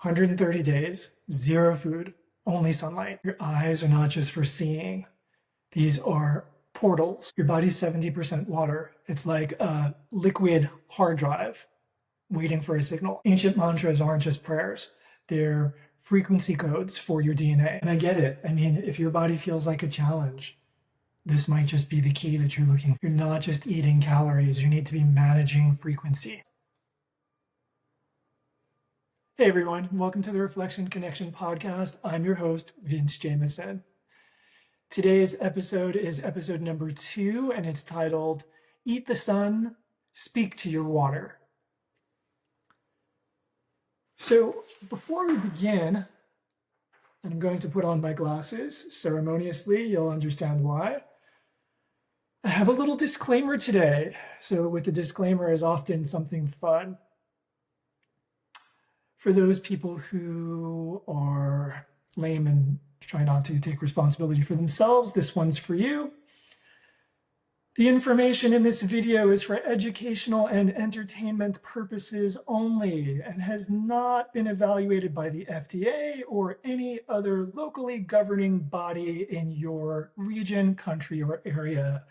130 days, zero food, only sunlight. Your eyes are not just for seeing. These are portals. Your body's 70% water. It's like a liquid hard drive waiting for a signal. Ancient mantras aren't just prayers. They're frequency codes for your DNA. And I get it. I mean, if your body feels like a challenge, this might just be the key that you're looking for. You're not just eating calories. You need to be managing frequency. Hey everyone, welcome to the Reflection Connection podcast. I'm your host, Vince Jameson. Today's episode is episode number 2, and it's titled, Eat the Sun, Speak to Your Water. So before we begin, I'm going to put on my glasses ceremoniously. You'll understand why. I have a little disclaimer today. So with the disclaimer is often something fun. For those people who are lame and try not to take responsibility for themselves, this one's for you. The information in this video is for educational and entertainment purposes only and has not been evaluated by the FDA or any other locally governing body in your region, country, or area.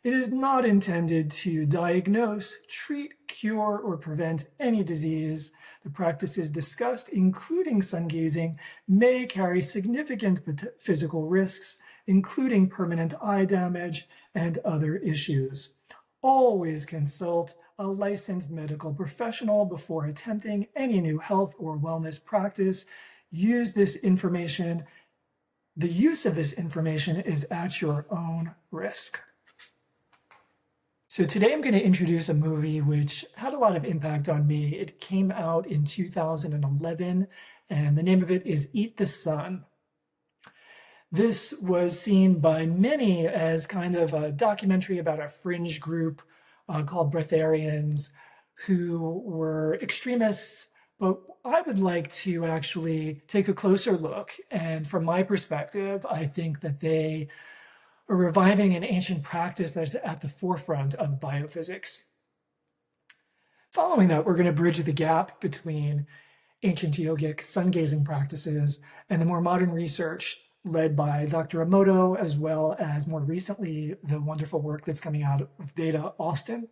It is not intended to diagnose, treat, cure, or prevent any disease. The practices discussed, including sun gazing, may carry significant physical risks, including permanent eye damage and other issues. Always consult a licensed medical professional before attempting any new health or wellness practice. The use of this information is at your own risk. So today I'm going to introduce a movie which had a lot of impact on me. It came out in 2011, and the name of it is Eat the Sun. This was seen by many as kind of a documentary about a fringe group called breatharians who were extremists, but I would like to actually take a closer look. And from my perspective, I think that they are reviving an ancient practice that's at the forefront of biophysics. Following that, we're going to bridge the gap between ancient yogic sun-gazing practices and the more modern research led by Dr. Emoto, as well as more recently the wonderful work that's coming out of Data Austin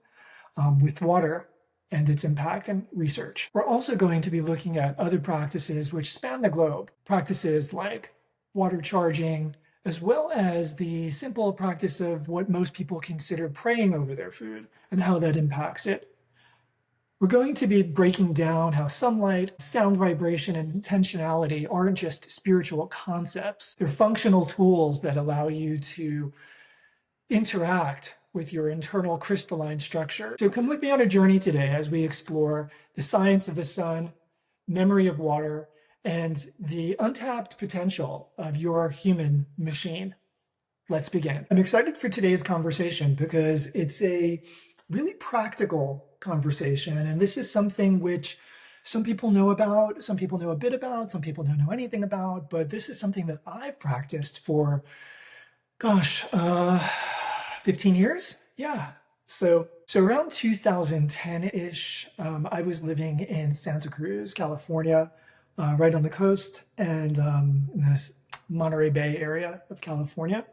with water and its impact and research. We're also going to be looking at other practices which span the globe, practices like water charging, as well as the simple practice of what most people consider praying over their food and how that impacts it. We're going to be breaking down how sunlight, sound vibration, and intentionality aren't just spiritual concepts. They're functional tools that allow you to interact with your internal crystalline structure. So come with me on a journey today as we explore the science of the sun, memory of water, and the untapped potential of your human machine. Let's begin. I'm excited for today's conversation because it's a really practical conversation. And this is something which some people know about, some people know a bit about, some people don't know anything about, but this is something that I've practiced for, 15 years? Yeah. So around 2010-ish, I was living in Santa Cruz, California, right on the coast and in this Monterey Bay area of California.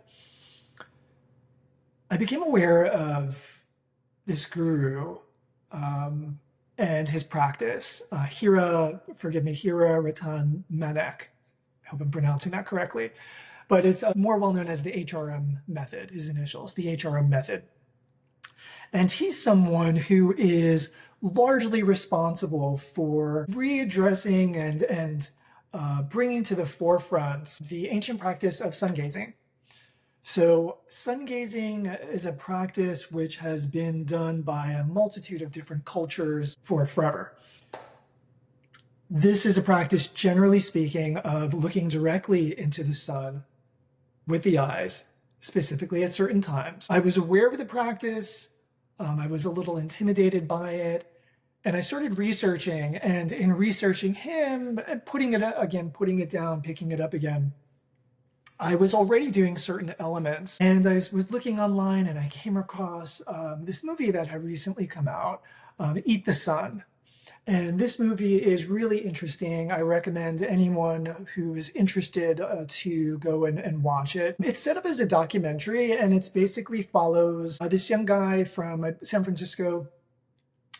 I became aware of this guru and his practice, Hira Ratan Manek. I hope I'm pronouncing that correctly. But it's more well known as the HRM method, his initials, the HRM method. And he's someone who is largely responsible for readdressing and bringing to the forefront the ancient practice of sun gazing. So sun gazing is a practice which has been done by a multitude of different cultures for forever. This is a practice, generally speaking, of looking directly into the sun with the eyes, specifically at certain times. I was aware of the practice. I was a little intimidated by it, and I started researching, and in researching him, putting it down, picking it up again, I was already doing certain elements, and I was looking online, and I came across this movie that had recently come out, Eat the Sun. And this movie is really interesting. I recommend anyone who is interested to go and watch it. It's set up as a documentary, and it's basically follows this young guy from San Francisco.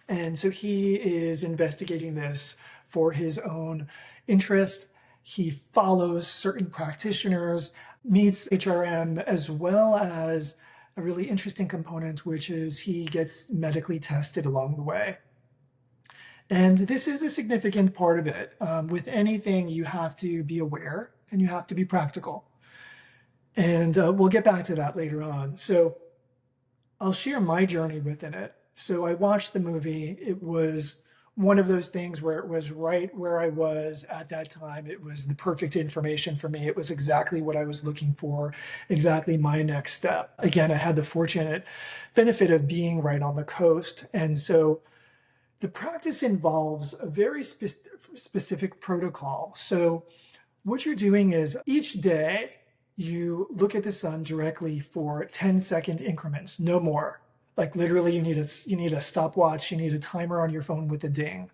And so he is investigating this for his own interest. He follows certain practitioners, meets HRM, as well as a really interesting component, which is he gets medically tested along the way. And this is a significant part of it. With anything, you have to be aware and you have to be practical. And we'll get back to that later on. So I'll share my journey within it. So I watched the movie. It was one of those things where it was right where I was at that time. It was the perfect information for me. It was exactly what I was looking for, exactly my next step. Again, I had the fortunate benefit of being right on the coast. And so the practice involves a very specific protocol. So what you're doing is each day you look at the sun directly for 10-second increments, no more. Like literally you need a stopwatch, you need a timer on your phone with a ding.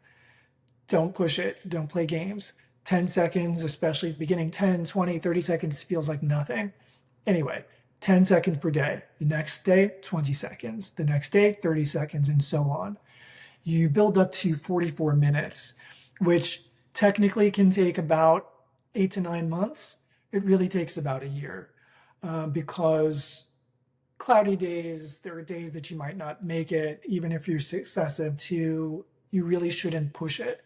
Don't push it, don't play games. 10 seconds, especially at the beginning, 10, 20, 30 seconds feels like nothing. Anyway, 10 seconds per day. The next day, 20 seconds. The next day, 30 seconds, and so on. You build up to 44 minutes, which technically can take about 8 to 9 months. It really takes about a year because cloudy days, there are days that you might not make it, even if you're successive too, you really shouldn't push it.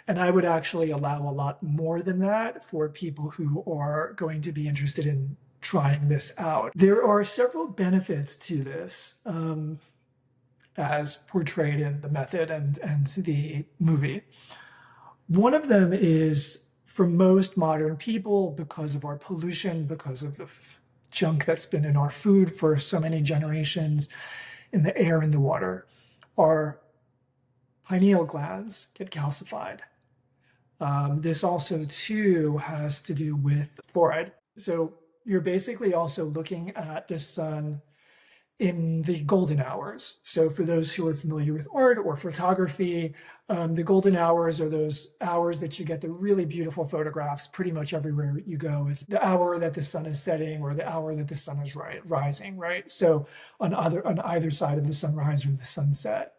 And I would actually allow a lot more than that for people who are going to be interested in trying this out. There are several benefits to this. As portrayed in the method and the movie. One of them is for most modern people, because of our pollution, because of the junk that's been in our food for so many generations, in the air and the water, our pineal glands get calcified. This also too has to do with fluoride. So you're basically also looking at the sun in the golden hours. So for those who are familiar with art or photography, the golden hours are those hours that you get the really beautiful photographs pretty much everywhere you go. It's the hour that the sun is setting or the hour that the sun is rising, right? So on either side of the sunrise or the sunset.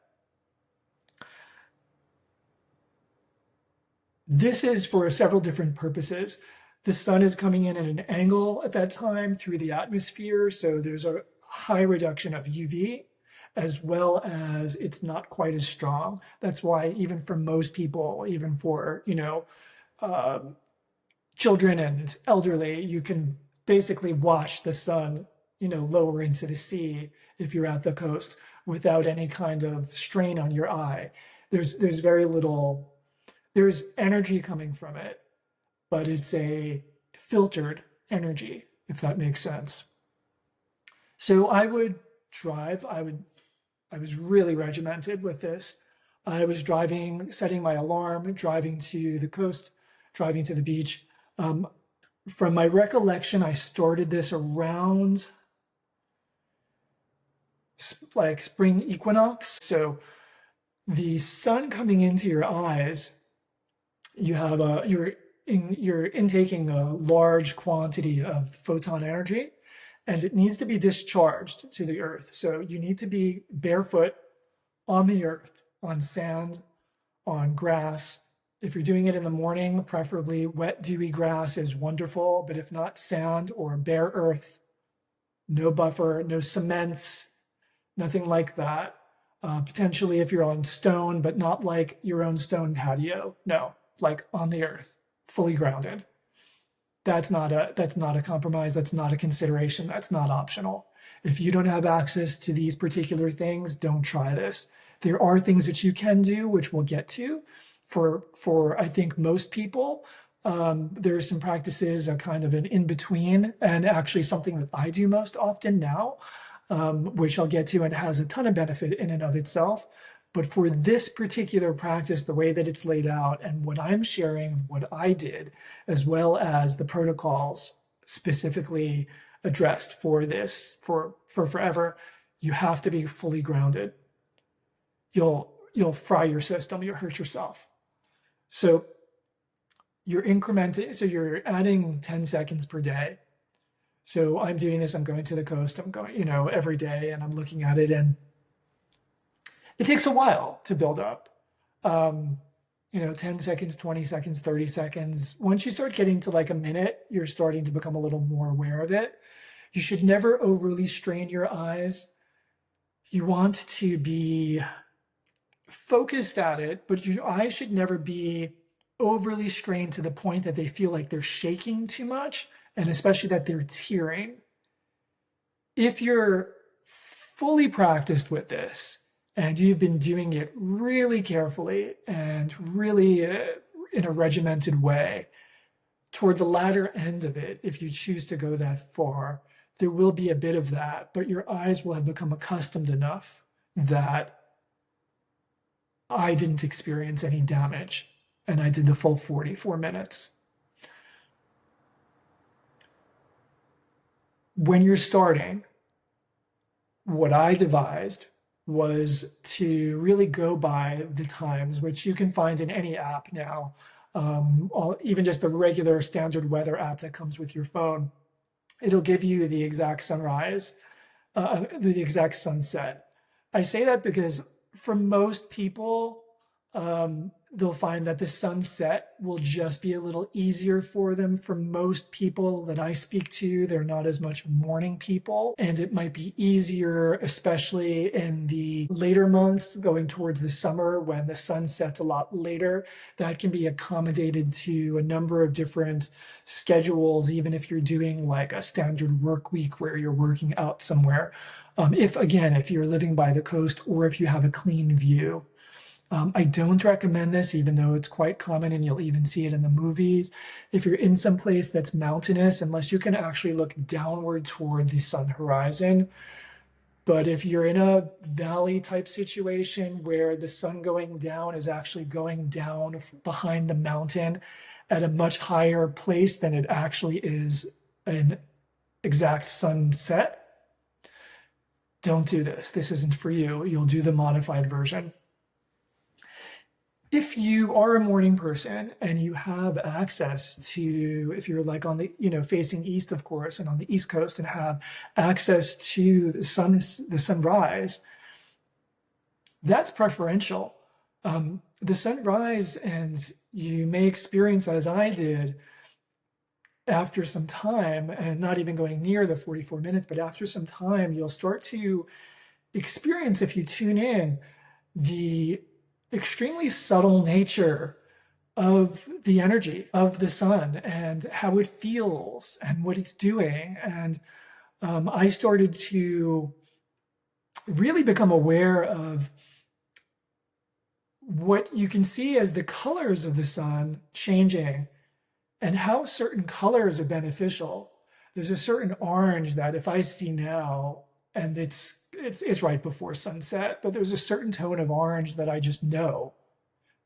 This is for several different purposes. The sun is coming in at an angle at that time through the atmosphere, so there's a high reduction of UV, as well as it's not quite as strong. That's why even for most people, even for, children and elderly, you can basically watch the sun, lower into the sea if you're at the coast without any kind of strain on your eye. There's very little, there's energy coming from it, but it's a filtered energy, if that makes sense. So I would drive, I was really regimented with this. I was driving, setting my alarm, driving to the coast, driving to the beach. From my recollection, I started this around like spring equinox. So the sun coming into your eyes, you're intaking a large quantity of photon energy, and it needs to be discharged to the earth. So you need to be barefoot on the earth, on sand, on grass. If you're doing it in the morning, preferably wet, dewy grass is wonderful, but if not, sand or bare earth, no buffer, no cements, nothing like that. Potentially if you're on stone, but not like your own stone patio. No, like on the earth, fully grounded. That's not a compromise. That's not a consideration. That's not optional. If you don't have access to these particular things, don't try this. There are things that you can do, which we'll get to. For I think most people, there are some practices, a kind of an in-between, and actually something that I do most often now, which I'll get to, and has a ton of benefit in and of itself. But for this particular practice, the way that it's laid out and what I'm sharing, what I did, as well as the protocols specifically addressed for this, for forever, you have to be fully grounded. You'll you'll fry your system, you'll hurt yourself. So you're incrementing, so you're adding 10 seconds per day. So I'm doing this, I'm going to the coast, I'm going, every day, and I'm looking at it, and it takes a while to build up. Um, 10 seconds, 20 seconds, 30 seconds. Once you start getting to like a minute, you're starting to become a little more aware of it. You should never overly strain your eyes. You want to be focused at it, but your eyes should never be overly strained to the point that they feel like they're shaking too much, and especially that they're tearing. If you're fully practiced with this and you've been doing it really carefully and really in a regimented way, toward the latter end of it, if you choose to go that far, there will be a bit of that, but your eyes will have become accustomed enough that I didn't experience any damage, and I did the full 44 minutes. When you're starting, what I devised was to really go by the times, which you can find in any app now, even just the regular standard weather app that comes with your phone. It'll give you the exact sunrise, the exact sunset. I say that because for most people, they'll find that the sunset will just be a little easier for them. For most people that I speak to, they're not as much morning people, and it might be easier, especially in the later months going towards the summer when the sun sets a lot later. That can be accommodated to a number of different schedules, even if you're doing like a standard work week where you're working out somewhere. If you're living by the coast or if you have a clean view. I don't recommend this, even though it's quite common and you'll even see it in the movies. If you're in some place that's mountainous, unless you can actually look downward toward the sun horizon. But if you're in a valley type situation where the sun going down is actually going down behind the mountain at a much higher place than it actually is an exact sunset, don't do this. This isn't for you. You'll do the modified version. If you are a morning person and you have access to, if you're like on the, facing east, of course, and on the East Coast and have access to the sunrise, that's preferential. The sunrise, and you may experience, as I did, after some time, and not even going near the 44 minutes, but after some time, you'll start to experience, if you tune in, the extremely subtle nature of the energy of the sun and how it feels and what it's doing. And I started to really become aware of what you can see as the colors of the sun changing and how certain colors are beneficial. There's a certain orange that if I see now, and it's right before sunset, but there's a certain tone of orange that I just know,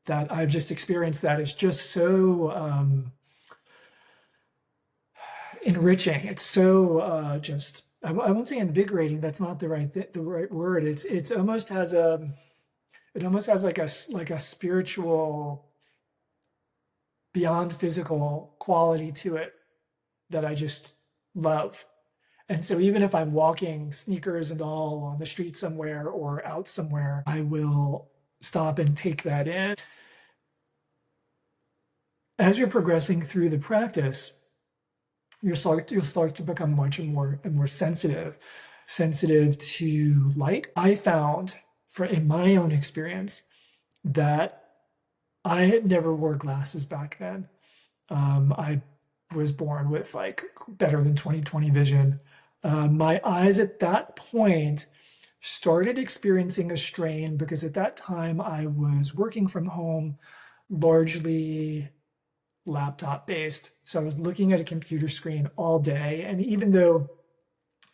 that I've just experienced, that is just so enriching. It's so just I won't say invigorating. That's not the right word. It's almost has like a spiritual, beyond physical quality to it that I just love. And so even if I'm walking sneakers and all on the street somewhere or out somewhere, I will stop and take that in. As you're progressing through the practice, you'll start to become much more and more sensitive to light. I found, in my own experience, that I had never wore glasses back then. I was born with like better than 20/20 vision. My eyes at that point started experiencing a strain because at that time I was working from home, largely laptop based. So I was looking at a computer screen all day. And even though,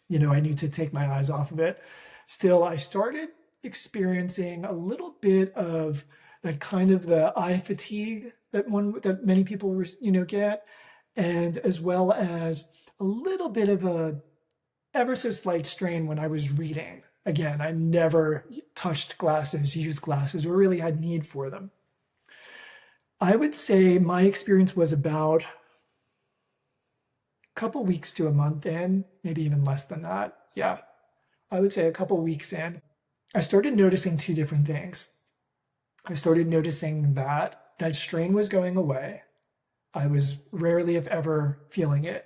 I need to take my eyes off of it, still I started experiencing a little bit of that kind of the eye fatigue that many people, get, and as well as a little bit of a ever so slight strain when I was reading. Again, I never touched glasses, used glasses, or really had need for them. I would say my experience was about a couple weeks to a month in, maybe even less than that. Yeah, I would say a couple weeks in. I started noticing two different things. I started noticing that that strain was going away. I was rarely, if ever, feeling it.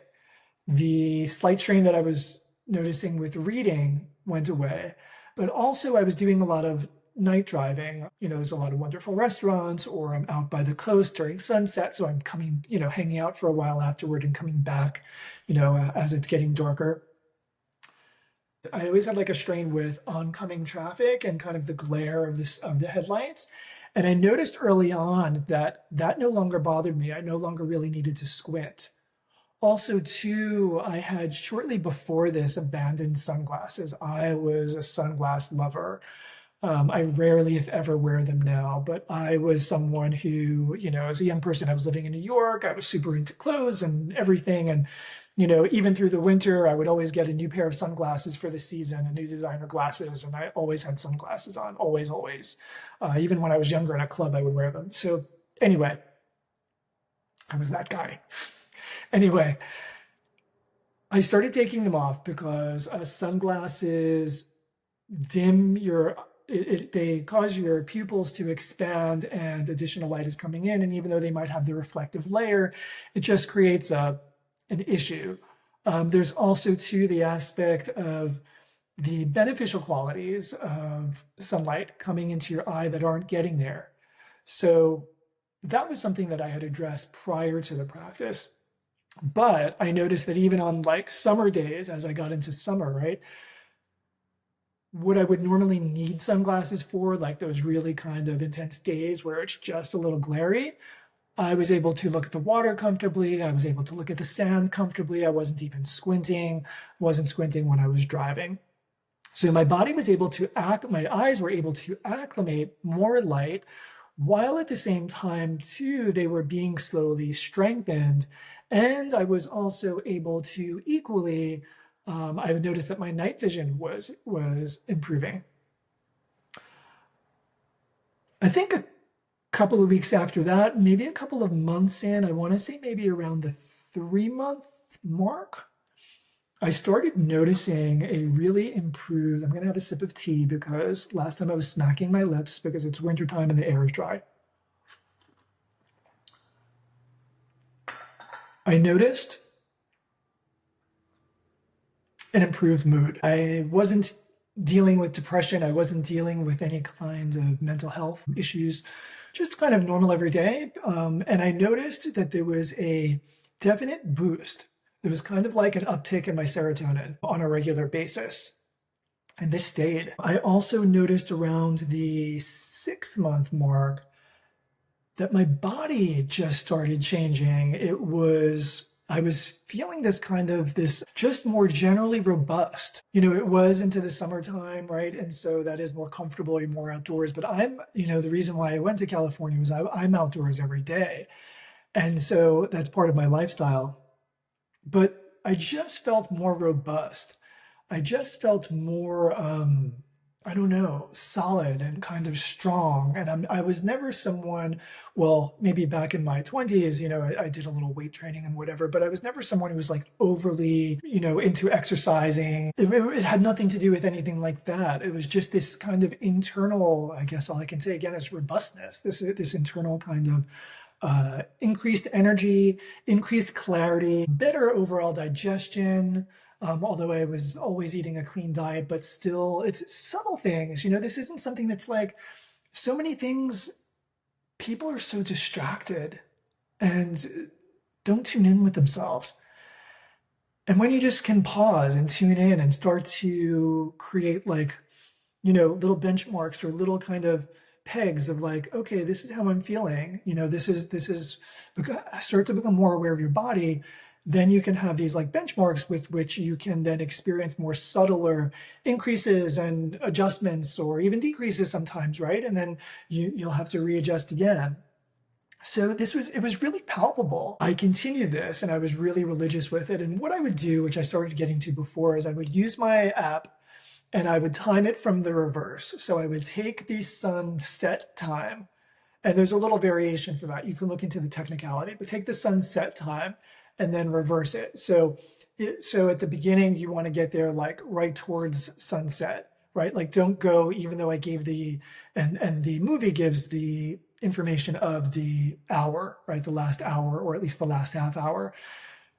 The slight strain that I was noticing with reading went away, but also I was doing a lot of night driving. There's a lot of wonderful restaurants, or I'm out by the coast during sunset. So I'm coming, hanging out for a while afterward and coming back, as it's getting darker. I always had like a strain with oncoming traffic and kind of the glare of the headlights. And I noticed early on that that no longer bothered me. I no longer really needed to squint. Also, too, I had shortly before this abandoned sunglasses. I was a sunglass lover. I rarely, if ever, wear them now, but I was someone who, as a young person, I was living in New York. I was super into clothes and everything. And, even through the winter, I would always get a new pair of sunglasses for the season, a new designer glasses. And I always had sunglasses on, always, always. Even when I was younger in a club, I would wear them. So anyway, I was that guy. Anyway, I started taking them off because sunglasses dim they cause your pupils to expand and additional light is coming in. And even though they might have the reflective layer, it just creates an issue. There's also too the aspect of the beneficial qualities of sunlight coming into your eye that aren't getting there. So that was something that I had addressed prior to the practice. But I noticed that even on like summer days, as I got into summer, right, what I would normally need sunglasses for, like those really kind of intense days where it's just a little glary, I was able to look at the water comfortably. I was able to look at the sand comfortably. I wasn't even squinting, wasn't squinting when I was driving. So my body was able to my eyes were able to acclimate more light, while at the same time, too, they were being slowly strengthened. And I was also able to equally, I would notice that my night vision was improving. I think a couple of weeks after that, maybe a couple of months in, I want to say maybe around the 3-month mark, I started noticing a really improved. I'm going to have a sip of tea because last time I was smacking my lips because it's wintertime and the air is dry. I noticed an improved mood. I wasn't dealing with depression. I wasn't dealing with any kind of mental health issues, just kind of normal every day. And I noticed that there was a definite boost. There was kind of like an uptick in my serotonin on a regular basis. And this stayed. I also noticed around the 6-month mark that my body just started changing. I was feeling this just more generally robust. It was into the summertime, right? And so that is more comfortable, you're more outdoors. But the reason why I went to California was I'm outdoors every day. And so that's part of my lifestyle. But I just felt more robust. I just felt more, I don't know, solid and kind of strong. And I was never someone, well, maybe back in my 20s, I did a little weight training and whatever, but I was never someone who was like overly, into exercising. It had nothing to do with anything like that. It was just this kind of internal, I guess all I can say again is robustness, this internal kind of increased energy, increased clarity, better overall digestion. Although I was always eating a clean diet, but still, it's subtle things. This isn't something that's like so many things. People are so distracted and don't tune in with themselves. And when you just can pause and tune in and start to create like, little benchmarks or little kind of pegs of like, okay, this is how I'm feeling. This is, start to become more aware of your body. Then you can have these like benchmarks with which you can then experience more subtler increases and adjustments or even decreases sometimes, right? And then you'll have to readjust again. So it was really palpable. I continued this and I was really religious with it. And what I would do, which I started getting to before, is I would use my app and I would time it from the reverse. So I would take the sunset time, and there's a little variation for that. You can look into the technicality, but take the sunset time and then reverse it. So at the beginning, you want to get there like right towards sunset, right? Like don't go, even though I gave and the movie gives the information of the hour, right? The last hour, or at least the last half hour.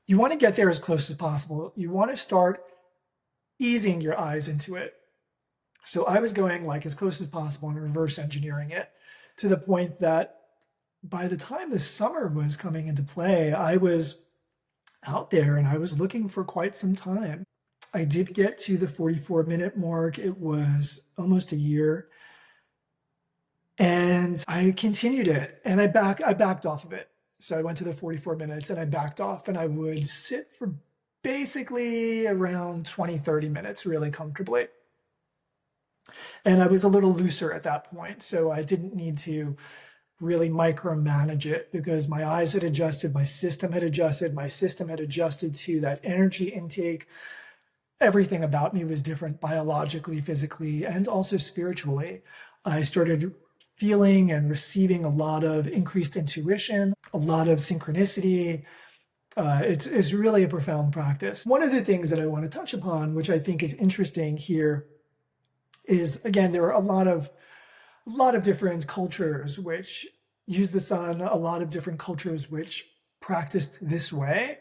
You want to get there as close as possible. You want to start easing your eyes into it. So I was going like as close as possible and reverse engineering it to the point that by the time the summer was coming into play, I was out there and I was looking for quite some time. I did get to the 44-minute mark. It was almost a year. And I continued it and I backed off of it. So I went to the 44 minutes and I backed off, and I would sit for basically around 20, 30 minutes really comfortably. And I was a little looser at that point. So I didn't need to really micromanage it because my eyes had adjusted, my system had adjusted to that energy intake. Everything about me was different biologically, physically, and also spiritually. I started feeling and receiving a lot of increased intuition, a lot of synchronicity. It's really a profound practice. One of the things that I want to touch upon, which I think is interesting here, is again, there are a lot of different cultures which use the sun, a lot of different cultures which practiced this way,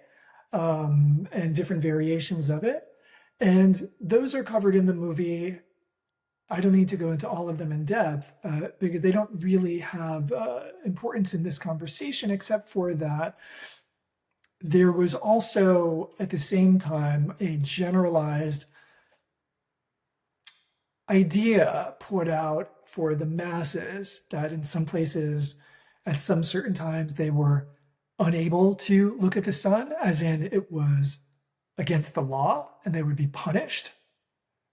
and different variations of it. And those are covered in the movie. I don't need to go into all of them in depth because they don't really have importance in this conversation, except for that there was also at the same time a generalized idea put out for the masses that in some places, at some certain times, they were unable to look at the sun, as in it was against the law and they would be punished.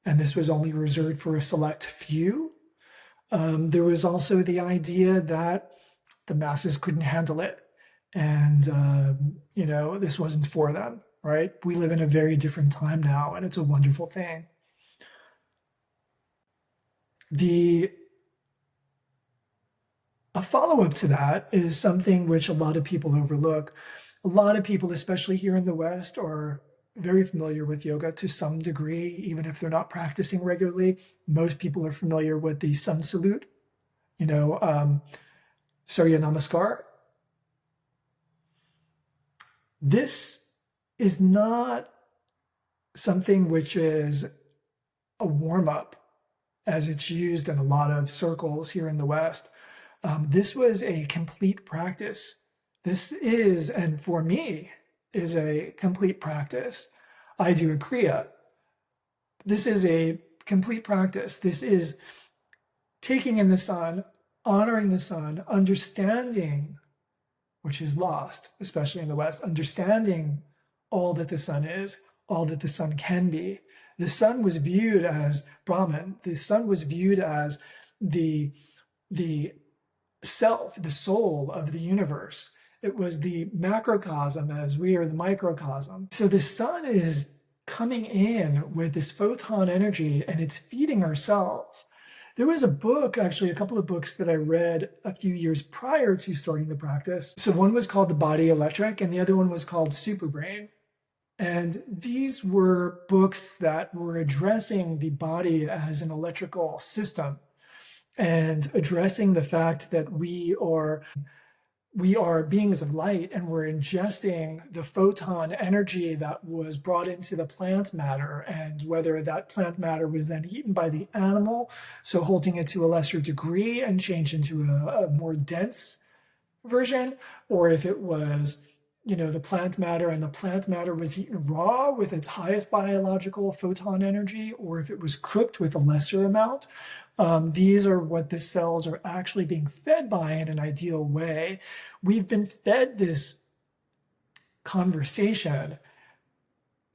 And this was only reserved for a select few. There was also the idea that the masses couldn't handle it. And, this wasn't for them, right? We live in a very different time now, and it's a wonderful thing. The A follow-up to that is something which a lot of people overlook. A lot of people, especially here in the West, are very familiar with yoga to some degree, even if they're not practicing regularly. Most people are familiar with the sun salute, you know, Surya Namaskar. This is not something which is a warm-up as it's used in a lot of circles here in the West. This was a complete practice. This is, and for me, is a complete practice. I do a Kriya. This is a complete practice. This is taking in the sun, honoring the sun, understanding, which is lost, especially in the West, understanding all that the sun is, all that the sun can be. The sun was viewed as Brahman. The sun was viewed as the self, the soul of the universe. It was the macrocosm as we are the microcosm. So the sun is coming in with this photon energy and it's feeding our cells. There was a book, actually a couple of books that I read a few years prior to starting the practice. So one was called The Body Electric and the other one was called Super Brain. And these were books that were addressing the body as an electrical system and addressing the fact that we are beings of light and we're ingesting the photon energy that was brought into the plant matter, and whether that plant matter was then eaten by the animal, so holding it to a lesser degree and changed into a more dense version, or if it was the plant matter and the plant matter was eaten raw with its highest biological photon energy, or if it was cooked with a lesser amount. These are what the cells are actually being fed by in an ideal way. We've been fed this conversation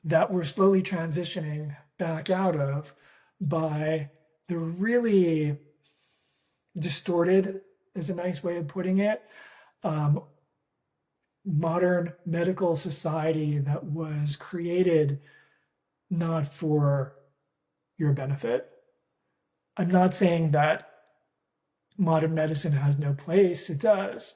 that we're slowly transitioning back out of by the really distorted, is a nice way of putting it, modern medical society that was created not for your benefit. I'm not saying that modern medicine has no place. It does.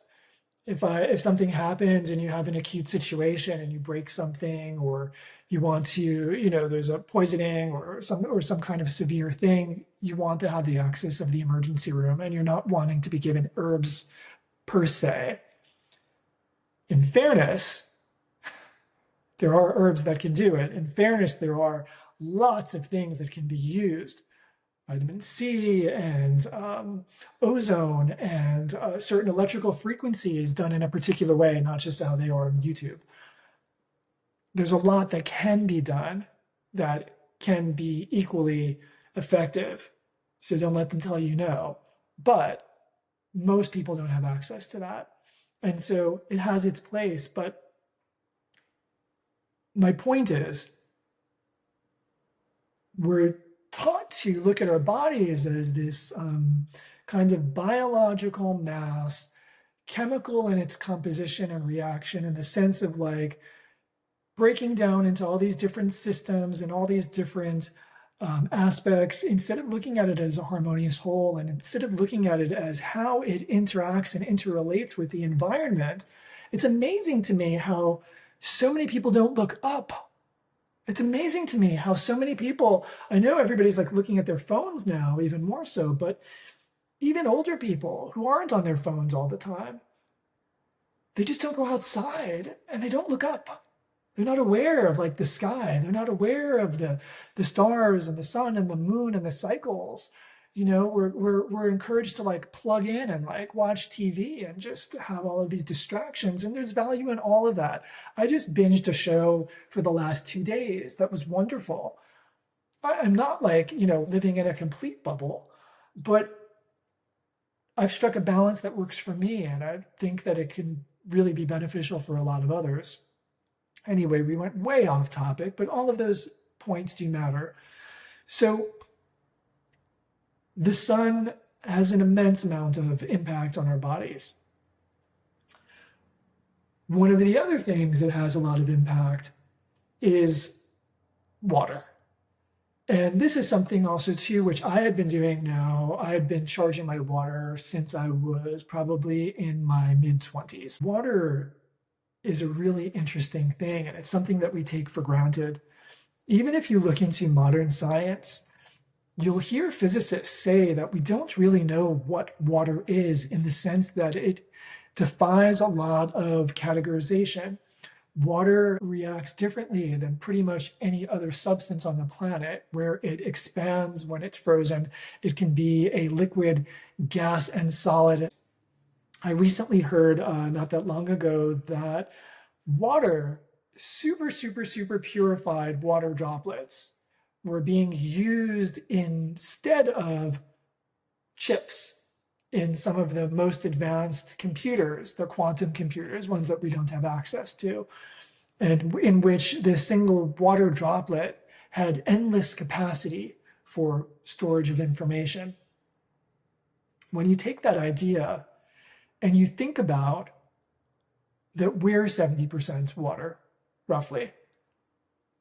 If something happens and you have an acute situation and you break something, or you want to, there's a poisoning or some kind of severe thing, you want to have the access of the emergency room, and you're not wanting to be given herbs per se. In fairness, there are herbs that can do it. In fairness, there are lots of things that can be used. Vitamin C and ozone and certain electrical frequencies done in a particular way, not just how they are on YouTube. There's a lot that can be done that can be equally effective. So don't let them tell you no. But most people don't have access to that. And so it has its place. But my point is, we're taught to look at our bodies as this kind of biological mass, chemical in its composition and reaction, in the sense of like breaking down into all these different systems and all these different aspects, instead of looking at it as a harmonious whole, and instead of looking at it as how it interacts and interrelates with the environment. It's amazing to me how so many people don't look up. It's amazing to me how so many people, I know everybody's like looking at their phones now, even more so, but even older people who aren't on their phones all the time, they just don't go outside and they don't look up. They're not aware of like the sky. They're not aware of the stars and the sun and the moon and the cycles. We're encouraged to like plug in and like watch TV and just have all of these distractions. And there's value in all of that. I just binged a show for the last 2 days that was wonderful. I'm not like, living in a complete bubble, but I've struck a balance that works for me. And I think that it can really be beneficial for a lot of others. Anyway, we went way off topic, but all of those points do matter. So the sun has an immense amount of impact on our bodies. One of the other things that has a lot of impact is water. And this is something also too, which I had been doing now. I had been charging my water since I was probably in my mid-20s. Water is a really interesting thing, and it's something that we take for granted. Even if you look into modern science, you'll hear physicists say that we don't really know what water is, in the sense that it defies a lot of categorization. Water reacts differently than pretty much any other substance on the planet, where it expands when it's frozen. It can be a liquid, gas, and solid. I recently heard not that long ago that water, super, super, super purified water droplets, were being used instead of chips in some of the most advanced computers, the quantum computers, ones that we don't have access to, and in which this single water droplet had endless capacity for storage of information. When you take that idea and you think about that we're 70% water, roughly.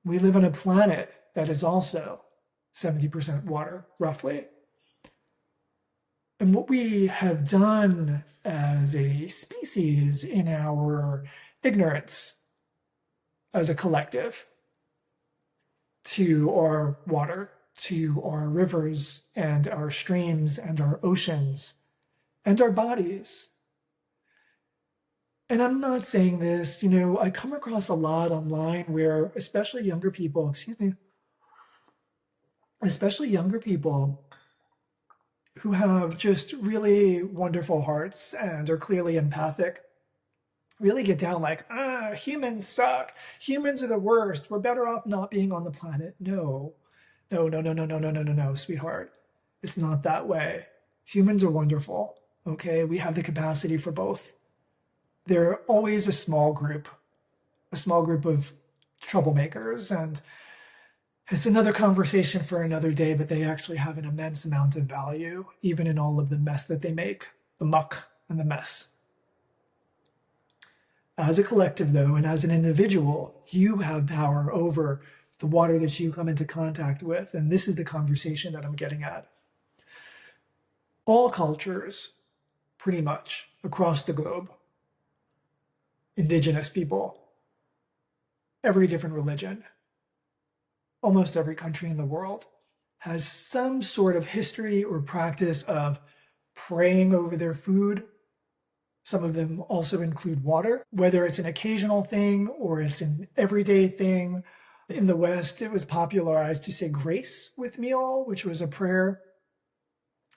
We live on a planet that is also 70% water, roughly. And what we have done as a species in our ignorance as a collective to our water, to our rivers and our streams and our oceans and our bodies. And I'm not saying this, I come across a lot online where especially younger people who have just really wonderful hearts and are clearly empathic, really get down like, humans suck. Humans are the worst. We're better off not being on the planet. No, sweetheart. It's not that way. Humans are wonderful, okay? We have the capacity for both. They're always a small group of troublemakers, and it's another conversation for another day, but they actually have an immense amount of value, even in all of the mess that they make, the muck and the mess. As a collective, though, and as an individual, you have power over the water that you come into contact with. And this is the conversation that I'm getting at. All cultures, pretty much across the globe, indigenous people, every different religion, almost every country in the world has some sort of history or practice of praying over their food. Some of them also include water, whether it's an occasional thing or it's an everyday thing. In the West, it was popularized to say grace with meal, which was a prayer.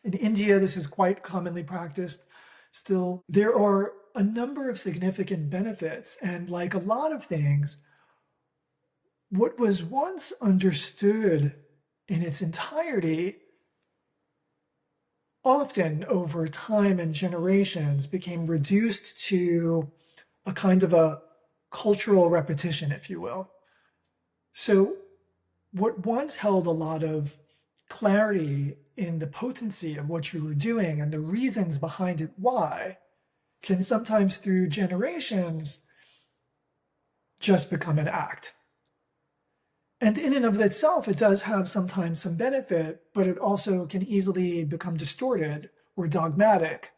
In India, this is quite commonly practiced still. There are a number of significant benefits, and like a lot of things, what was once understood in its entirety often over time and generations became reduced to a kind of a cultural repetition, if you will. So what once held a lot of clarity in the potency of what you were doing and the reasons behind it why can sometimes through generations just become an act. And in and of itself, it does have sometimes some benefit, but it also can easily become distorted or dogmatic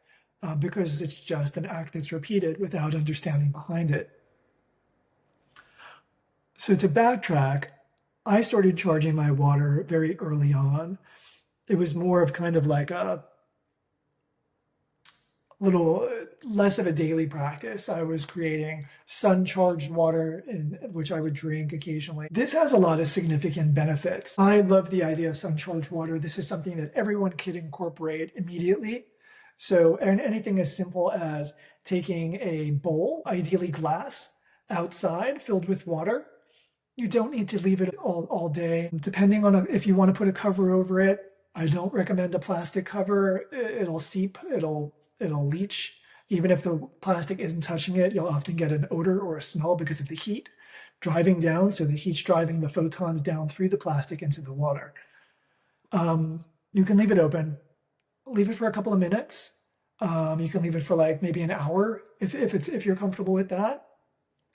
because it's just an act that's repeated without understanding behind it. So to backtrack, I started charging my water very early on. It was more of kind of like a little less of a daily practice. I was creating sun-charged water, which I would drink occasionally. This has a lot of significant benefits. I love the idea of sun-charged water. This is something that everyone could incorporate immediately. So, and anything as simple as taking a bowl, ideally glass, outside filled with water. You don't need to leave it all day. Depending on if you want to put a cover over it, I don't recommend a plastic cover. It'll seep, it'll leach. Even if the plastic isn't touching it, you'll often get an odor or a smell because of the heat driving down. So the heat's driving the photons down through the plastic into the water. You can leave it open. Leave it for a couple of minutes. You can leave it for like maybe an hour if you're comfortable with that.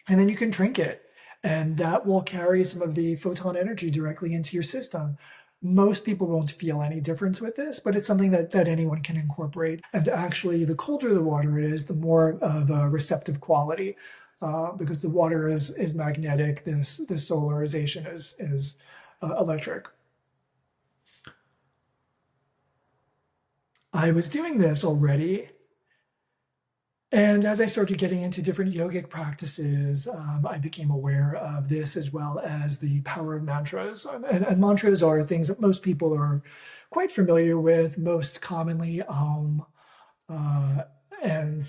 And then you can drink it. And that will carry some of the photon energy directly into your system. Most people won't feel any difference with this, but it's something that anyone can incorporate. And actually, the colder the water is, the more of a receptive quality, because the water is magnetic. The solarization is electric. I was doing this already. And as I started getting into different yogic practices, I became aware of this as well as the power of mantras. And mantras are things that most people are quite familiar with, most commonly and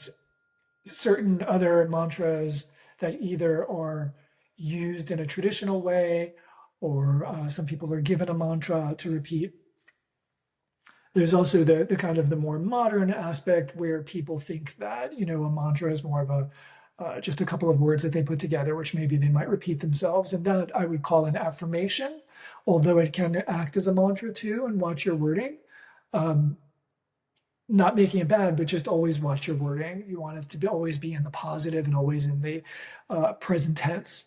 certain other mantras that either are used in a traditional way or some people are given a mantra to repeat. There's also the kind of the more modern aspect where people think that, a mantra is more of just a couple of words that they put together, which maybe they might repeat themselves. And that I would call an affirmation, although it can act as a mantra too, and watch your wording. Not making it bad, but just always watch your wording. You want it to always be in the positive and always in the present tense.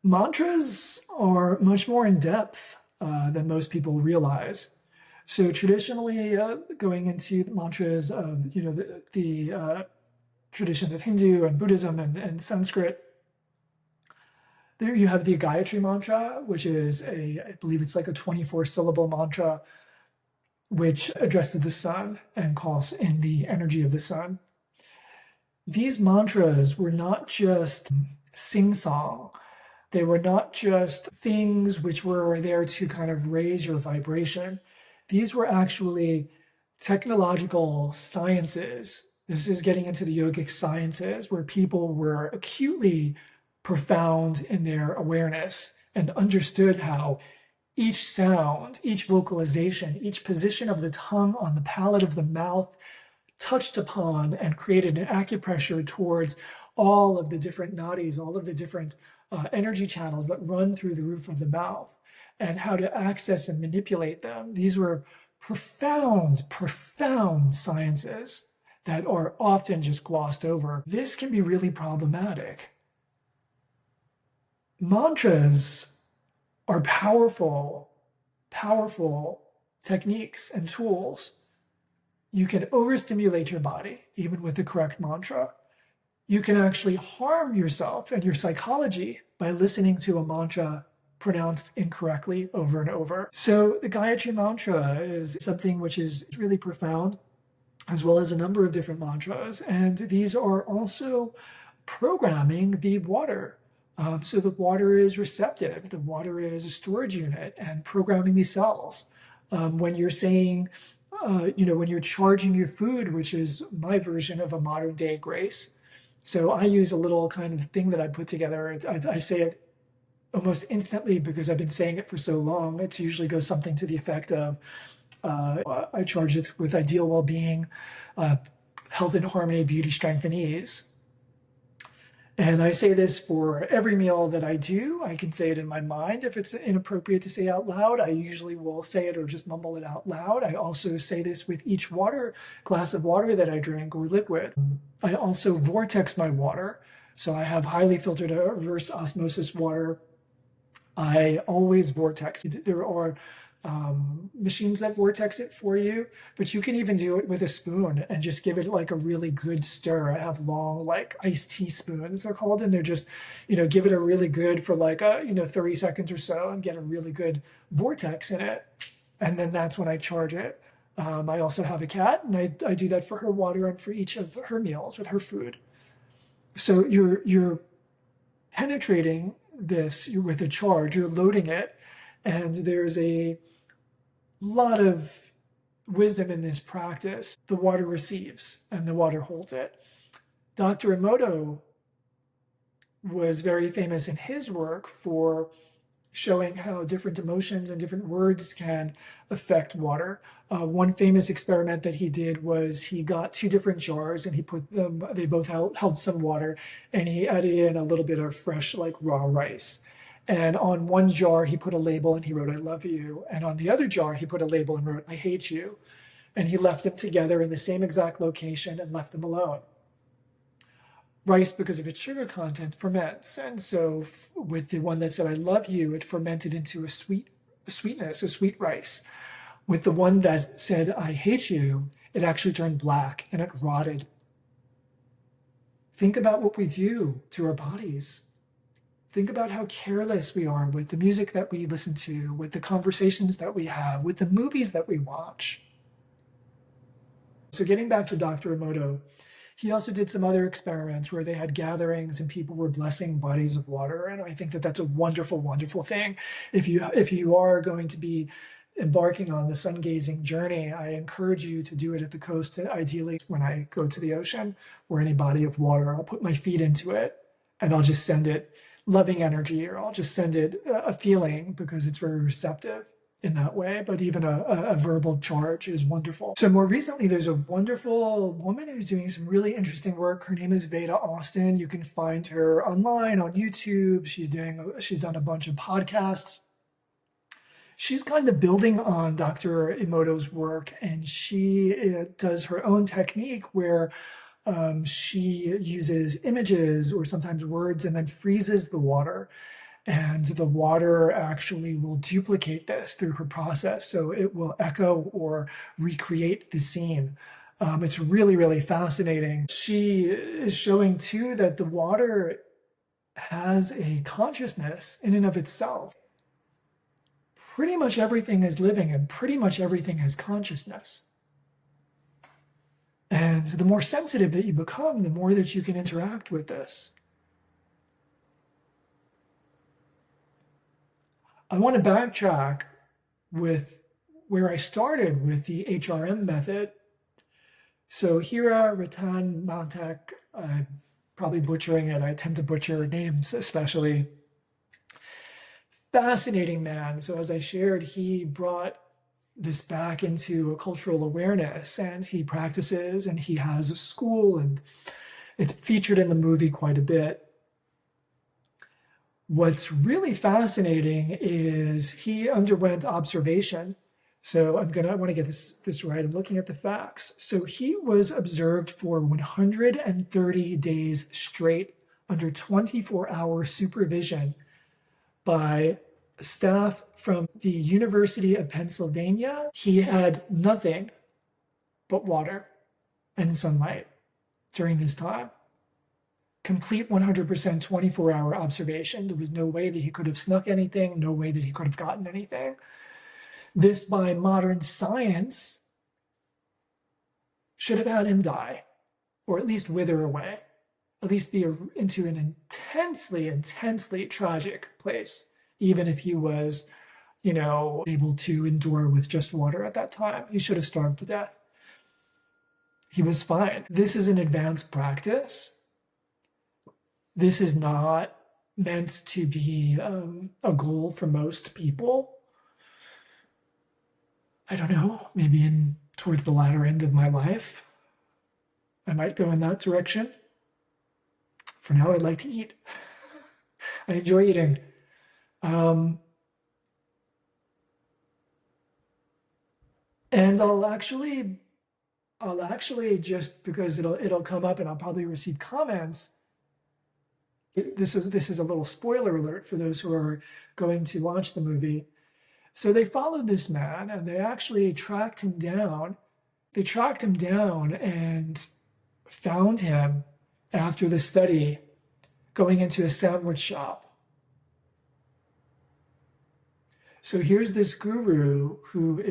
Mantras are much more in depth than most people realize. So traditionally, going into the mantras of the traditions of Hindu and Buddhism and Sanskrit, there you have the Gayatri mantra, which is I believe it's like a 24-syllable mantra, which addresses the sun and calls in the energy of the sun. These mantras were not just sing-song. They were not just things which were there to kind of raise your vibration. These were actually technological sciences. This is getting into the yogic sciences where people were acutely profound in their awareness and understood how each sound, each vocalization, each position of the tongue on the palate of the mouth touched upon and created an acupressure towards all of the different nadis, all of the different energy channels that run through the roof of the mouth, and how to access and manipulate them. These were profound, profound sciences that are often just glossed over. This can be really problematic. Mantras are powerful, powerful techniques and tools. You can overstimulate your body, even with the correct mantra. You can actually harm yourself and your psychology by listening to a mantra pronounced incorrectly over and over. So the Gayatri Mantra is something which is really profound, as well as a number of different mantras. And these are also programming the water. So the water is receptive, the water is a storage unit, and programming these cells. When you're saying, when you're charging your food, which is my version of a modern day grace. So I use a little kind of thing that I put together. I say it almost instantly because I've been saying it for so long. It usually goes something to the effect of, I charge it with ideal well-being, health and harmony, beauty, strength, and ease. And I say this for every meal that I do. I can say it in my mind. If it's inappropriate to say out loud, I usually will say it or just mumble it out loud. I also say this with each glass of water that I drink or liquid. I also vortex my water. So I have highly filtered reverse osmosis water. I always vortex. There are machines that vortex it for you, but you can even do it with a spoon and just give it like a really good stir. I have long, like iced tea spoons, they're called, and they're just, give it a really good for like 30 seconds or so and get a really good vortex in it. And then that's when I charge it. I also have a cat, and I do that for her water and for each of her meals with her food. So you're penetrating this with a charge, you're loading it, and there's a lot of wisdom in this practice. The water receives and the water holds it. Dr. Emoto was very famous in his work for showing how different emotions and different words can affect water. One famous experiment that he did was he got two different jars and he put them, they both held some water, and he added in a little bit of fresh, like raw rice. And on one jar, he put a label and he wrote, "I love you." And on the other jar, he put a label and wrote, "I hate you." And he left them together in the same exact location and left them alone. Rice, because of its sugar content, ferments. And so with the one that said, "I love you," it fermented into a sweetness, a sweet rice. With the one that said, "I hate you," it actually turned black and it rotted. Think about what we do to our bodies. Think about how careless we are with the music that we listen to, with the conversations that we have, with the movies that we watch. So getting back to Dr. Emoto, he also did some other experiments where they had gatherings and people were blessing bodies of water. And I think that that's a wonderful, wonderful thing. If you are going to be embarking on the sun gazing journey, I encourage you to do it at the coast. Ideally, when I go to the ocean or any body of water, I'll put my feet into it and I'll just send it loving energy, or I'll just send it a feeling because it's very receptive in that way. But even a verbal charge is wonderful. So more recently, there's a wonderful woman who's doing some really interesting work. Her name is Veda Austin. You can find her online on YouTube. She's done a bunch of podcasts. She's kind of building on Dr. Emoto's work, and she does her own technique where she uses images or sometimes words and then freezes the water. And the water actually will duplicate this through her process. So it will echo or recreate the scene. It's really, really fascinating. She is showing too that the water has a consciousness in and of itself. Pretty much everything is living and pretty much everything has consciousness. And the more sensitive that you become, the more that you can interact with this. I want to backtrack with where I started with the HRM method. So Hira Ratan Mantek, I'm probably butchering it. I tend to butcher names especially. Fascinating man. So as I shared, he brought this back into a cultural awareness, and he practices and he has a school, and it's featured in the movie quite a bit. What's really fascinating is he underwent observation. So I want to get this right. I'm looking at the facts. So he was observed for 130 days straight under 24-hour supervision by staff from the University of Pennsylvania. He had nothing but water and sunlight during this time. Complete 100% 24-hour observation. There was no way that he could have snuck anything, no way that he could have gotten anything. This, by modern science, should have had him die, or at least wither away, at least be into an intensely tragic place, even if he was, able to endure with just water at that time. He should have starved to death. He was fine. This is an advanced practice. This is not meant to be a goal for most people. I don't know, maybe towards the latter end of my life, I might go in that direction. For now, I'd like to eat. I enjoy eating. And I'll actually just because it'll come up and I'll probably receive comments. This is a little spoiler alert for those who are going to watch the movie. So they followed this man and they actually tracked him down. They tracked him down and found him after the study going into a sandwich shop. So here's this guru who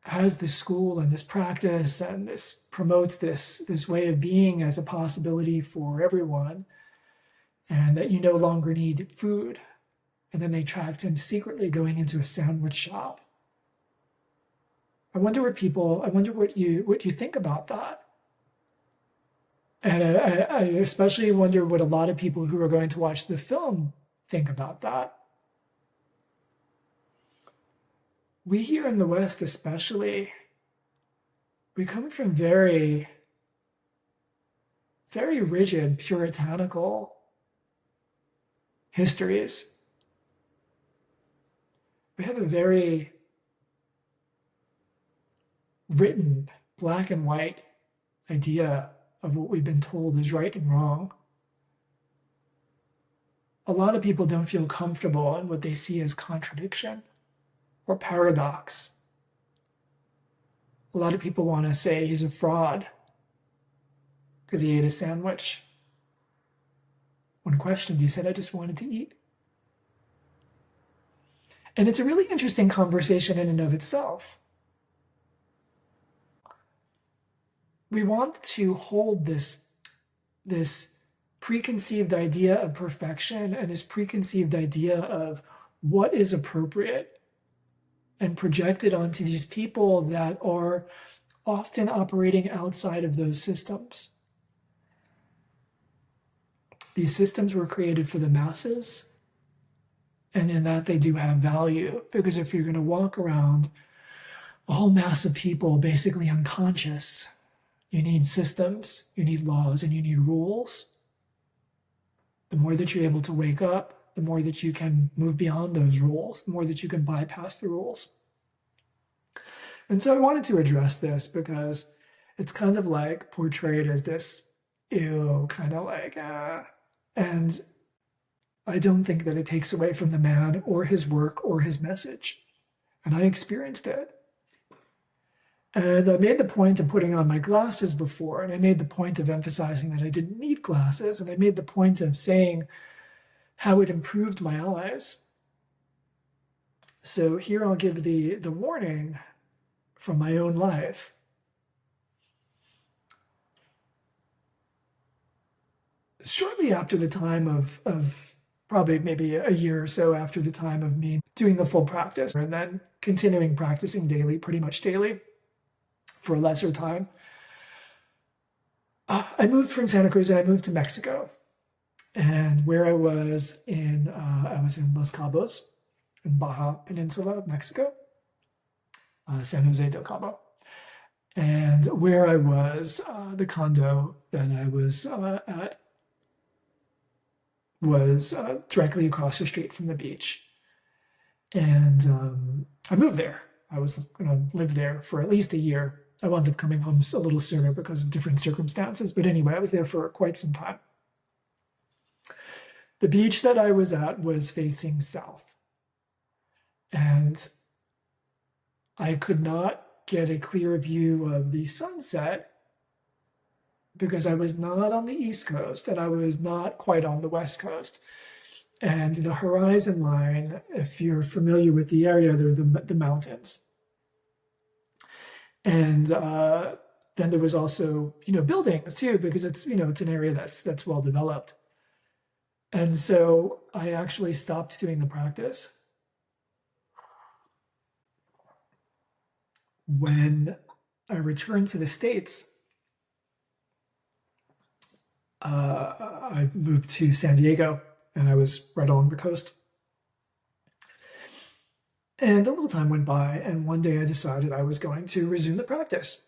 has this school and this practice and this promotes this way of being as a possibility for everyone, and that you no longer need food. And then they tracked him secretly going into a sandwich shop. I wonder what you think about that. And I especially wonder what a lot of people who are going to watch the film think about that. We here in the West especially, we come from very, very rigid, puritanical histories. We have a very written, black and white idea of what we've been told is right and wrong. A lot of people don't feel comfortable in what they see as contradiction or paradox. A lot of people want to say he's a fraud because he ate a sandwich. When questioned, he said, "I just wanted to eat." And it's a really interesting conversation in and of itself. We want to hold this preconceived idea of perfection and this preconceived idea of what is appropriate and project it onto these people that are often operating outside of those systems. These systems were created for the masses, and in that they do have value, because if you're going to walk around a whole mass of people basically unconscious, you need systems, you need laws, and you need rules. The more that you're able to wake up, the more that you can move beyond those rules, the more that you can bypass the rules. And so I wanted to address this because it's kind of like portrayed as this ew, kind of like, and I don't think that it takes away from the man or his work or his message. And I experienced it. And I made the point of putting on my glasses before, and I made the point of emphasizing that I didn't need glasses, and I made the point of saying how it improved my eyes. So here I'll give the warning from my own life. Shortly after the time of probably maybe a year or so after the time of me doing the full practice and then continuing practicing daily, pretty much daily for a lesser time, I moved from Santa Cruz and I moved to Mexico. And where I was in Los Cabos, in Baja Peninsula of Mexico, San Jose del Cabo. And where I was, the condo that I was at was directly across the street from the beach. And I moved there. I was going to live there for at least a year. I wound up coming home a little sooner because of different circumstances. But anyway, I was there for quite some time. The beach that I was at was facing south. And I could not get a clear view of the sunset because I was not on the East Coast and I was not quite on the West Coast. And the horizon line, if you're familiar with the area, they're the mountains. And then there was also, buildings too, because it's an area that's well developed. And so I actually stopped doing the practice when I returned to the States. I moved to San Diego and I was right along the coast. And a little time went by, and one day I decided I was going to resume the practice.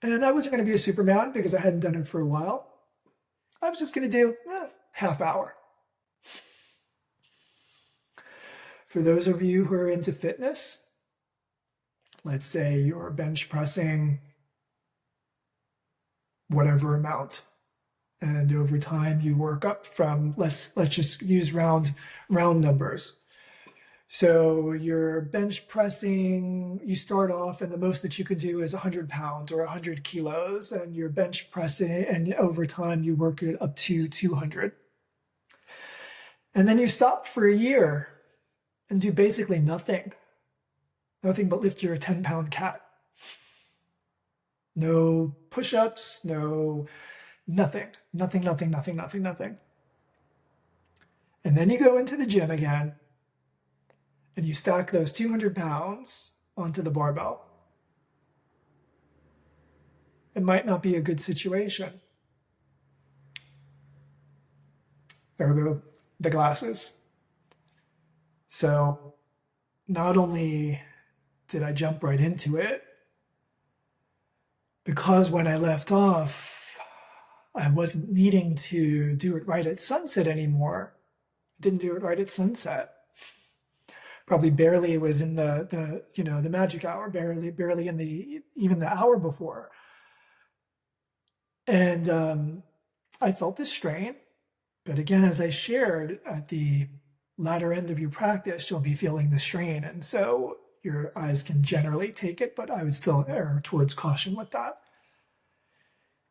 And I wasn't going to be a Superman because I hadn't done it for a while. I was just going to do half hour. For those of you who are into fitness, let's say you're bench pressing whatever amount, and over time you work up from let's just use round numbers. So you're bench pressing, you start off and the most that you could do is 100 pounds or 100 kilos, and you're bench pressing, and over time you work it up to 200. And then you stop for a year and do basically nothing but lift your 10-pound cat. No push-ups, nothing. And then you go into the gym again and you stack those 200 pounds onto the barbell. It might not be a good situation. There go the glasses. So not only did I jump right into it, because when I left off, I wasn't needing to do it right at sunset anymore. I didn't do it right at sunset. Probably barely was in the magic hour, barely in even the hour before. And I felt this strain. But again, as I shared, at the latter end of your practice, you'll be feeling the strain. And so your eyes can generally take it, but I would still err towards caution with that.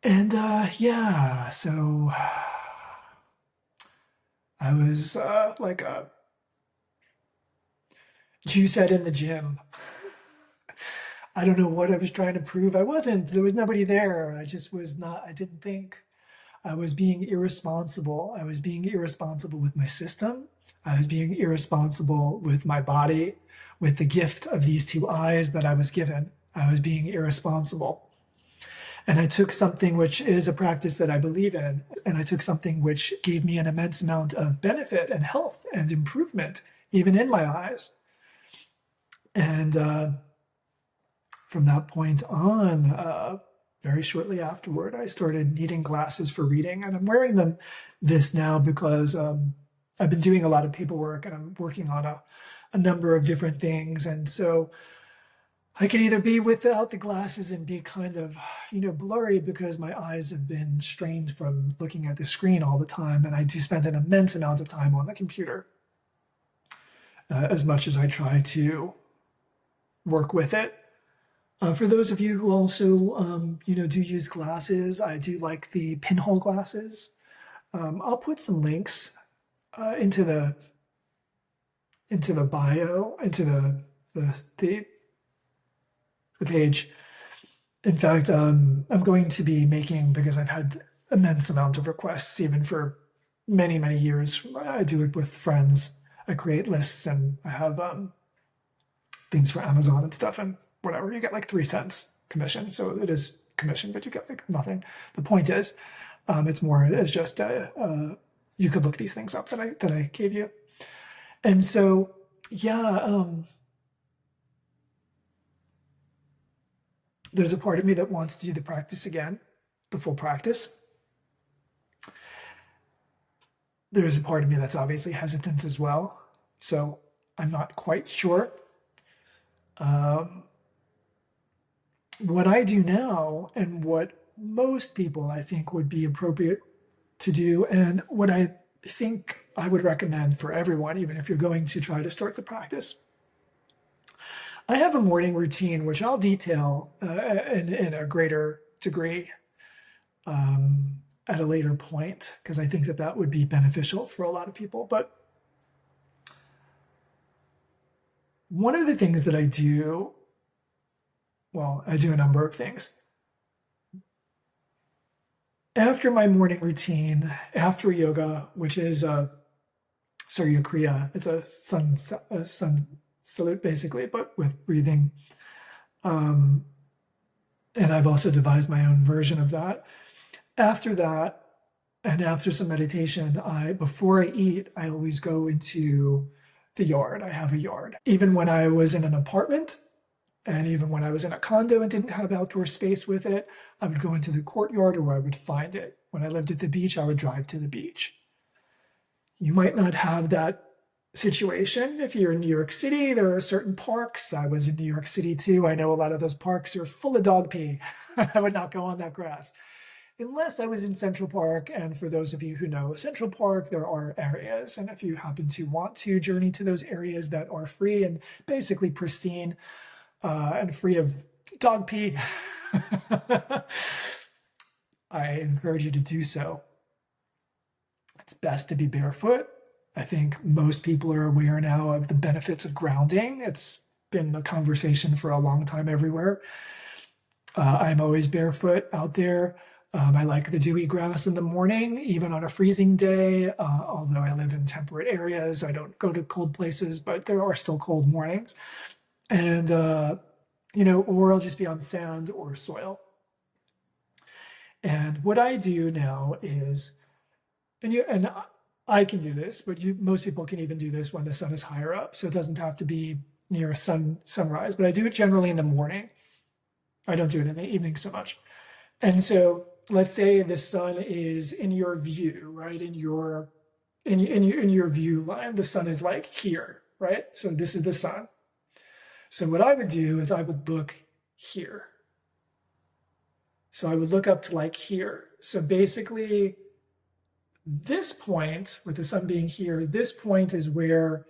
And yeah, so I was like a juice head in the gym. I don't know what I was trying to prove. I wasn't. There was nobody there. I just was not. I didn't think. I was being irresponsible. I was being irresponsible with my system. I was being irresponsible with my body, with the gift of these two eyes that I was given. I was being irresponsible. And I took something which is a practice that I believe in, and I took something which gave me an immense amount of benefit and health and improvement, even in my eyes. And from that point on, very shortly afterward, I started needing glasses for reading, and I'm wearing this now because I've been doing a lot of paperwork and I'm working on a number of different things. And so I could either be without the glasses and be kind of, blurry because my eyes have been strained from looking at the screen all the time. And I do spend an immense amount of time on the computer, as much as I try to work with it. For those of you who also, do use glasses, I do like the pinhole glasses. I'll put some links into the bio, into the page. In fact, I'm going to be making, because I've had immense amount of requests, even for many, many years. I do it with friends. I create lists and I have things for Amazon and stuff, and whatever. You get like 3 cents commission. So it is commission, but you get like nothing. The point is, it's more as just you could look these things up that I gave you. And so, yeah, there's a part of me that wants to do the practice again, the full practice. There's a part of me that's obviously hesitant as well. So I'm not quite sure. Um, what I do now and what most people I think would be appropriate to do, and what I think I would recommend for everyone, even if you're going to try to start the practice. I have a morning routine, which I'll detail in a greater degree at a later point, because I think that that would be beneficial for a lot of people. But one of the things that I do, well, I do a number of things. After my morning routine, after yoga, which is Surya Kriya, it's a sun salute basically, but with breathing. Um, and I've also devised my own version of that. After that, and after some meditation, before I eat, I always go into the yard. I have a yard. Even when I was in an apartment, and even when I was in a condo and didn't have outdoor space with it, I would go into the courtyard or where I would find it. When I lived at the beach, I would drive to the beach. You might not have that situation if you're in New York City. There are certain parks. I was in New York City too. I know a lot of those parks are full of dog pee. I would not go on that grass unless I was in Central Park. And for those of you who know Central Park, there are areas. And if you happen to want to journey to those areas that are free and basically pristine and free of dog pee, I encourage you to do so. It's best to be barefoot. I think most people are aware now of the benefits of grounding. It's been a conversation for a long time everywhere. I'm always barefoot out there. I like the dewy grass in the morning, even on a freezing day. Although I live in temperate areas, I don't go to cold places, but there are still cold mornings. And, or I'll just be on sand or soil. And what I do now is, and I can do this, but most people can even do this when the sun is higher up. So it doesn't have to be near a sunrise, but I do it generally in the morning. I don't do it in the evening so much. And so let's say the sun is in your view, right? In your view line, the sun is like here, right? So this is the sun. So what I would do is I would look here. So I would look up to like here. So basically this point, with the sun being here, this point is where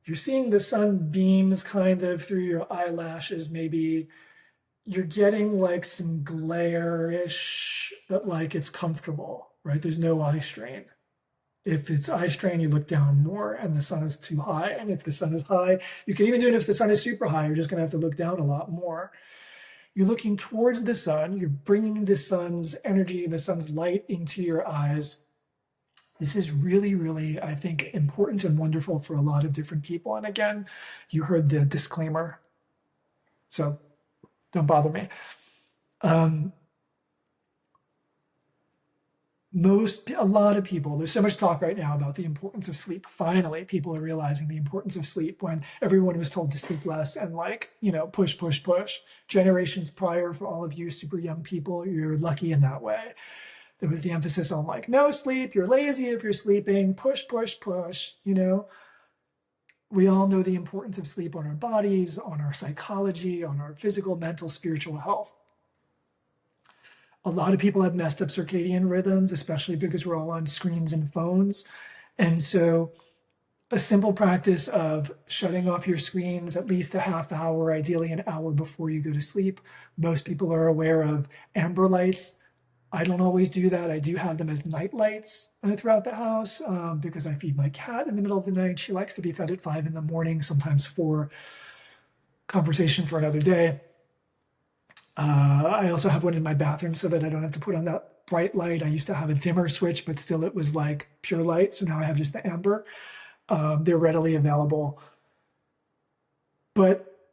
you're seeing the sun beams kind of through your eyelashes, maybe. You're getting like some glare-ish, but like it's comfortable, right? There's no eye strain. If it's eye strain, you look down more and the sun is too high. And if the sun is high, you can even do it if the sun is super high, you're just gonna have to look down a lot more. You're looking towards the sun, you're bringing the sun's energy, the sun's light into your eyes. This is really, really, I think, important and wonderful for a lot of different people. And again, you heard the disclaimer, so don't bother me. A lot of people, there's so much talk right now about the importance of sleep. Finally, people are realizing the importance of sleep when everyone was told to sleep less and push, push, push. Generations prior, for all of you super young people, you're lucky in that way. There was the emphasis on no sleep, you're lazy if you're sleeping, push, push, push, We all know the importance of sleep on our bodies, on our psychology, on our physical, mental, spiritual health. A lot of people have messed up circadian rhythms, especially because we're all on screens and phones. And so a simple practice of shutting off your screens at least a half hour, ideally an hour before you go to sleep. Most people are aware of amber lights. I don't always do that. I do have them as night lights throughout the house because I feed my cat in the middle of the night. She likes to be fed at 5 in the morning, sometimes 4. Conversation for another day. I also have one in my bathroom so that I don't have to put on that bright light. I used to have a dimmer switch, but still it was like pure light. So now I have just the amber. They're readily available. But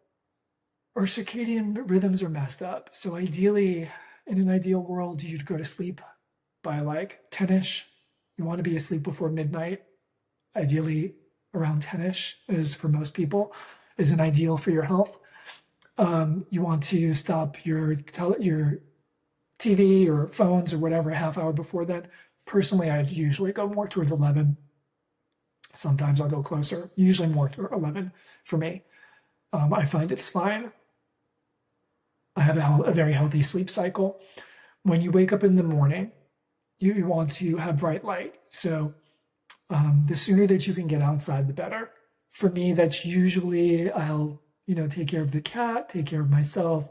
our circadian rhythms are messed up. So ideally, in an ideal world, you'd go to sleep by 10-ish. You want to be asleep before midnight. Ideally, around 10-ish is for most people, is an ideal for your health. You want to stop your TV or phones or whatever a half hour before that. Personally, I'd usually go more towards 11. Sometimes I'll go closer, usually more to 11 for me. I find it's fine. I have a very healthy sleep cycle. When you wake up in the morning, you want to have bright light. So the sooner that you can get outside, the better. For me, that's usually I'll, take care of the cat, take care of myself,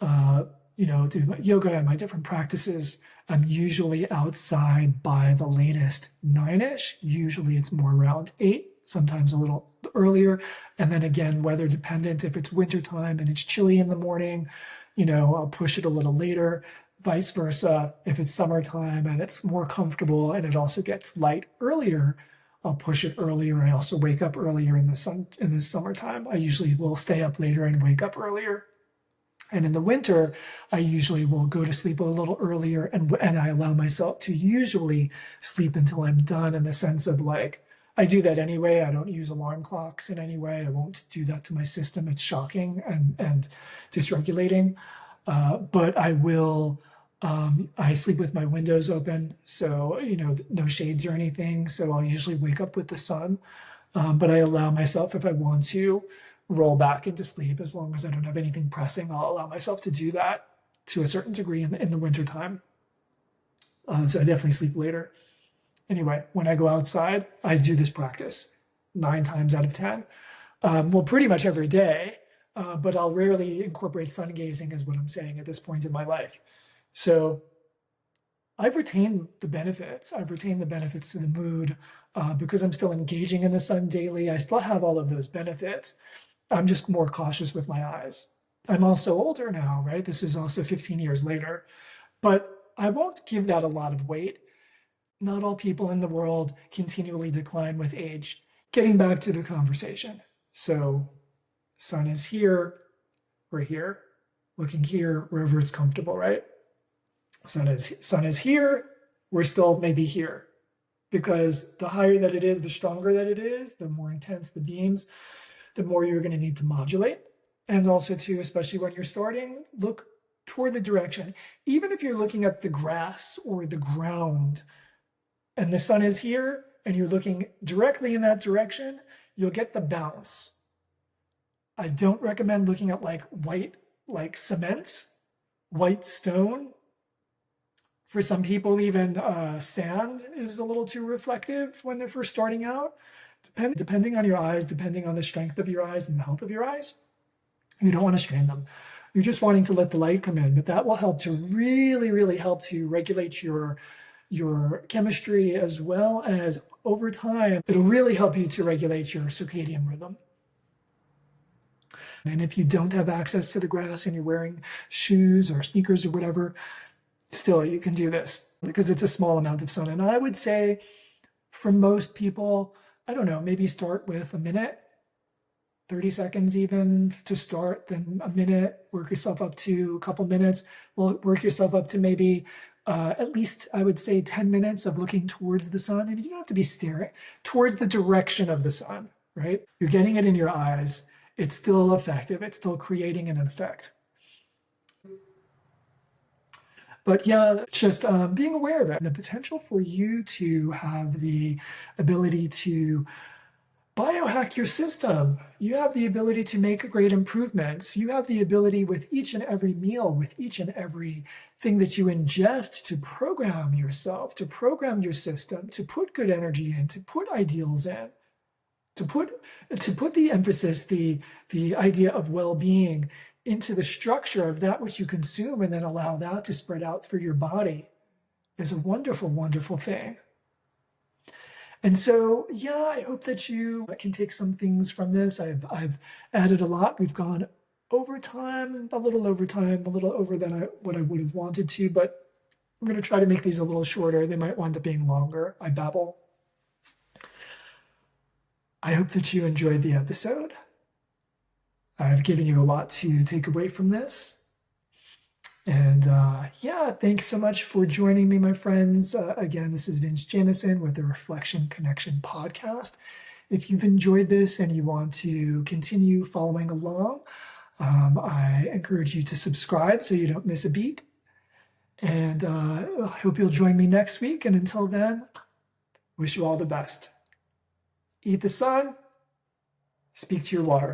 uh, do my yoga and my different practices. I'm usually outside by the latest 9-ish. Usually it's more around 8, sometimes a little earlier. And then again, weather dependent. If it's wintertime and it's chilly in the morning, I'll push it a little later. Vice versa. If it's summertime and it's more comfortable and it also gets light earlier, I'll push it earlier. I also wake up earlier in the summertime. I usually will stay up later and wake up earlier. And in the winter, I usually will go to sleep a little earlier, and I allow myself to usually sleep until I'm done, in the sense of like, I do that anyway. I don't use alarm clocks in any way. I won't do that to my system. It's shocking and dysregulating. But I will, I sleep with my windows open, so, no shades or anything. So I'll usually wake up with the sun. But I allow myself, if I want to, roll back into sleep. As long as I don't have anything pressing, I'll allow myself to do that to a certain degree in the wintertime. So I definitely sleep later. Anyway, when I go outside, I do this practice 9 times out of 10. Well, pretty much every day, but I'll rarely incorporate sun gazing, is what I'm saying at this point in my life. So I've retained the benefits. I've retained the benefits to the mood because I'm still engaging in the sun daily. I still have all of those benefits. I'm just more cautious with my eyes. I'm also older now, right? This is also 15 years later, but I won't give that a lot of weight. Not all people in the world continually decline with age. Getting back to the conversation. So, sun is here, we're here, looking here, wherever it's comfortable, right? Sun is here, we're still maybe here. Because the higher that it is, the stronger that it is, the more intense the beams, the more you're going to need to modulate. And also too, especially when you're starting, look toward the direction. Even if you're looking at the grass or the ground and the sun is here and you're looking directly in that direction, you'll get the bounce. I don't recommend looking at like white, like cement, white stone. For some people, even sand is a little too reflective when they're first starting out. Depending on your eyes, depending on the strength of your eyes and the health of your eyes, you don't want to strain them. You're just wanting to let the light come in, but that will help to really, really help to regulate your chemistry, as well as over time, it'll really help you to regulate your circadian rhythm. And if you don't have access to the grass and you're wearing shoes or sneakers or whatever, still you can do this because it's a small amount of sun. And I would say for most people, I don't know, maybe start with a minute, 30 seconds even to start, then a minute, work yourself up to a couple minutes. Well, work yourself up to maybe at least, I would say, 10 minutes of looking towards the sun. And you don't have to be staring towards the direction of the sun, right? You're getting it in your eyes. It's still effective. It's still creating an effect. But yeah, just being aware of it, the potential for you to have the ability to biohack your system. You have the ability to make great improvements. You have the ability with each and every meal, with each and every thing that you ingest, to program yourself, to program your system, to put good energy in, to put ideals in, to put the emphasis, the idea of well-being into the structure of that which you consume, and then allow that to spread out through your body, is a wonderful, wonderful thing. And so, yeah, I hope that you can take some things from this. I've added a lot. We've gone over time, a little over than what I would have wanted to, but I'm going to try to make these a little shorter. They might wind up being longer. I babble. I hope that you enjoyed the episode. I've given you a lot to take away from this. And yeah, thanks so much for joining me, my friends. Again, this is Vince Jameson with the Reflection Connection podcast. If you've enjoyed this and you want to continue following along, I encourage you to subscribe so you don't miss a beat. And I hope you'll join me next week. And until then, wish you all the best. Eat the sun, speak to your water.